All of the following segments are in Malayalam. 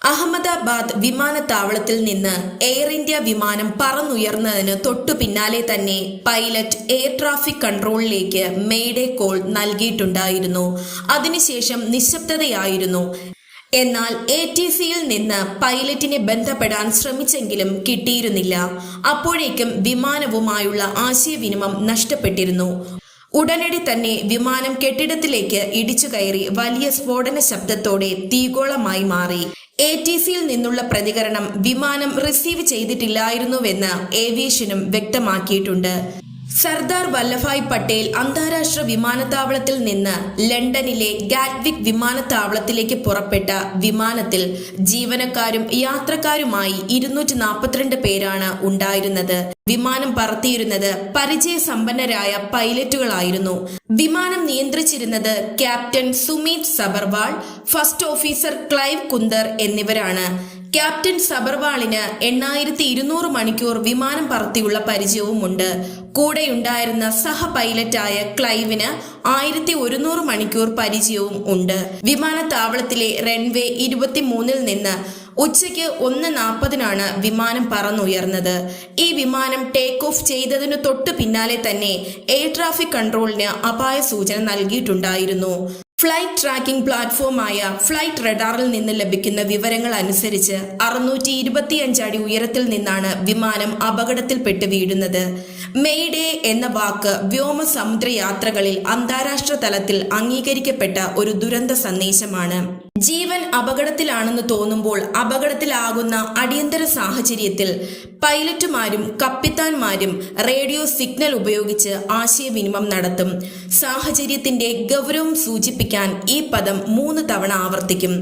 അഹമ്മദാബാദ് വിമാനത്താവളത്തിൽ നിന്ന് എയർ ഇന്ത്യ വിമാനം പറന്നുയർന്നതിന് തൊട്ടു പിന്നാലെ തന്നെ പൈലറ്റ് എയർ ട്രാഫിക് കൺട്രോളിലേക്ക് മെയ്ഡേ കോൾ നൽകിയിട്ടുണ്ടായിരുന്നു. അതിനുശേഷം നിശബ്ദതയായിരുന്നു. എന്നാൽ ATCയിൽ നിന്ന് പൈലറ്റിനെ ബന്ധപ്പെടാൻ ശ്രമിച്ചെങ്കിലും കിട്ടിയിരുന്നില്ല. അപ്പോഴേക്കും വിമാനവുമായുള്ള ആശയവിനിമയം നഷ്ടപ്പെട്ടിരുന്നു. ഉടനടി തന്നെ വിമാനം കെട്ടിടത്തിലേക്ക് ഇടിച്ചു കയറി വലിയ സ്ഫോടന ശബ്ദത്തോടെ തീഗോളമായി മാറി. ATCയിൽ നിന്നുള്ള പ്രതികരണം വിമാനം റിസീവ് ചെയ്തിട്ടില്ലായിരുന്നുവെന്ന് ഏവിയേഷനും വ്യക്തമാക്കിയിട്ടുണ്ട്. സർദാർ വല്ലഭായ് പട്ടേൽ അന്താരാഷ്ട്ര വിമാനത്താവളത്തിൽ നിന്ന് ലണ്ടനിലെ ഗാറ്റ്വിക് വിമാനത്താവളത്തിലേക്ക് പുറപ്പെട്ട വിമാനത്തിൽ ജീവനക്കാരും യാത്രക്കാരുമായി 242 പേരാണ് ഉണ്ടായിരുന്നത്. വിമാനം പറത്തിയിരുന്നത് പരിചയസമ്പന്നരായ പൈലറ്റുകളായിരുന്നു. വിമാനം നിയന്ത്രിച്ചിരുന്നത് captain Sumeet Sabharwal, first officer Clive Kunder എന്നിവരാണ്. ക്യാപ്റ്റൻ സബർവാളിന് 8200 മണിക്കൂർ വിമാനം പറത്തിയുള്ള പരിചയവുമുണ്ട്. കൂടെയുണ്ടായിരുന്ന സഹ പൈലറ്റായ ക്ലൈവിന് 1100 മണിക്കൂർ പരിചയവും ഉണ്ട്. വിമാനത്താവളത്തിലെ റൺവേ 23 നിന്ന് ഉച്ചയ്ക്ക് 1:40 വിമാനം പറന്നുയർന്നത്. ഈ വിമാനം ടേക്ക് ഓഫ് ചെയ്തതിനു തൊട്ടു പിന്നാലെ തന്നെ എയർ ട്രാഫിക് കൺട്രോളിന് അപായ സൂചന നൽകിയിട്ടുണ്ടായിരുന്നു. ഫ്ലൈറ്റ് ട്രാക്കിംഗ് പ്ലാറ്റ്ഫോമായ ഫ്ലൈറ്റ് റഡാറിൽ നിന്ന് ലഭിക്കുന്ന വിവരങ്ങൾ അനുസരിച്ച് 625 അടി ഉയരത്തിൽ നിന്നാണ് വിമാനം അപകടത്തിൽപ്പെട്ട് വീഴുന്നത്. മെയ്ഡേ എന്ന വാക്ക് വ്യോമസമുദ്ര യാത്രകളിൽ അന്താരാഷ്ട്ര തലത്തിൽ അംഗീകരിക്കപ്പെട്ട ഒരു ദുരന്ത സന്ദേശമാണ്. ജീവൻ അപകടത്തിലാണെന്ന് തോന്നുമ്പോൾ അപകടത്തിലാകുന്ന അടിയന്തര സാഹചര്യത്തിൽ പൈലറ്റുമാരും കപ്പിത്താന്മാരും റേഡിയോ സിഗ്നൽ ഉപയോഗിച്ച് ആശയവിനിമയം നടത്തും. സാഹചര്യത്തിന്റെ ഗൗരവം സൂചിപ്പിക്കാൻ ഈ പദം 3 തവണ ആവർത്തിക്കും.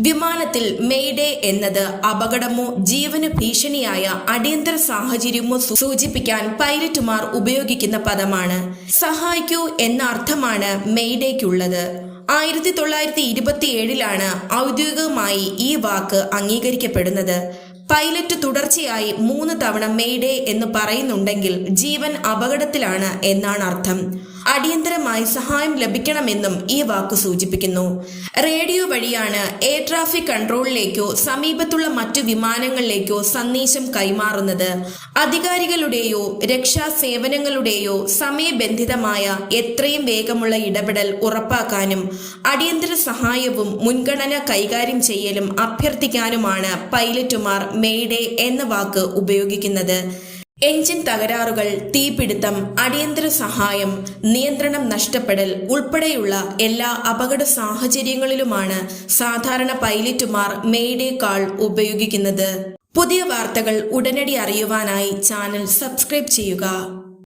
വിമാനത്തിൽ മെയ്ഡേ എന്നത് അപകടമോ ജീവന് ഭീഷണിയായ അടിയന്തര സാഹചര്യമോ സൂചിപ്പിക്കാൻ പൈലറ്റുമാർ ഉപയോഗിക്കുന്ന പദമാണ്. സഹായിക്കൂ എന്ന അർത്ഥമാണ് മെയ്ഡേക്കുള്ളത്. 1927 ഔദ്യോഗികമായി ഈ വാക്ക് അംഗീകരിക്കപ്പെടുന്നത്. പൈലറ്റ് തുടർച്ചയായി 3 തവണ മെയ്ഡേ എന്ന് പറയുന്നുണ്ടെങ്കിൽ ജീവൻ അപകടത്തിലാണ് എന്നാണ് അർത്ഥം. അടിയന്തരമായി സഹായം ലഭിക്കണമെന്നും ഈ വാക്ക് സൂചിപ്പിക്കുന്നു. റേഡിയോ വഴിയാണ് എയർ ട്രാഫിക് കൺട്രോളിലേക്കോ സമീപത്തുള്ള മറ്റു വിമാനങ്ങളിലേക്കോ സന്ദേശം കൈമാറുന്നത്. അധികാരികളുടെയോ രക്ഷാസേവനങ്ങളുടെയോ സമയബന്ധിതമായ എത്രയും വേഗമുള്ള ഇടപെടൽ ഉറപ്പാക്കാനും അടിയന്തര സഹായവും മുൻഗണന കൈകാര്യം ചെയ്യലും അഭ്യർത്ഥിക്കാനുമാണ് പൈലറ്റുമാർ മെയ്ഡേ എന്ന വാക്ക് ഉപയോഗിക്കുന്നത്. എഞ്ചിൻ തകരാറുകൾ, തീപിടുത്തം, അടിയന്തര സഹായം, നിയന്ത്രണം നഷ്ടപ്പെടൽ ഉൾപ്പെടെയുള്ള എല്ലാ അപകട സാഹചര്യങ്ങളിലുമാണ് സാധാരണ പൈലറ്റുമാർ മെയ്ഡേ കാൾ ഉപയോഗിക്കുന്നത്. പുതിയ വാർത്തകൾ ഉടനടി അറിയുവാനായി ചാനൽ സബ്സ്ക്രൈബ് ചെയ്യുക.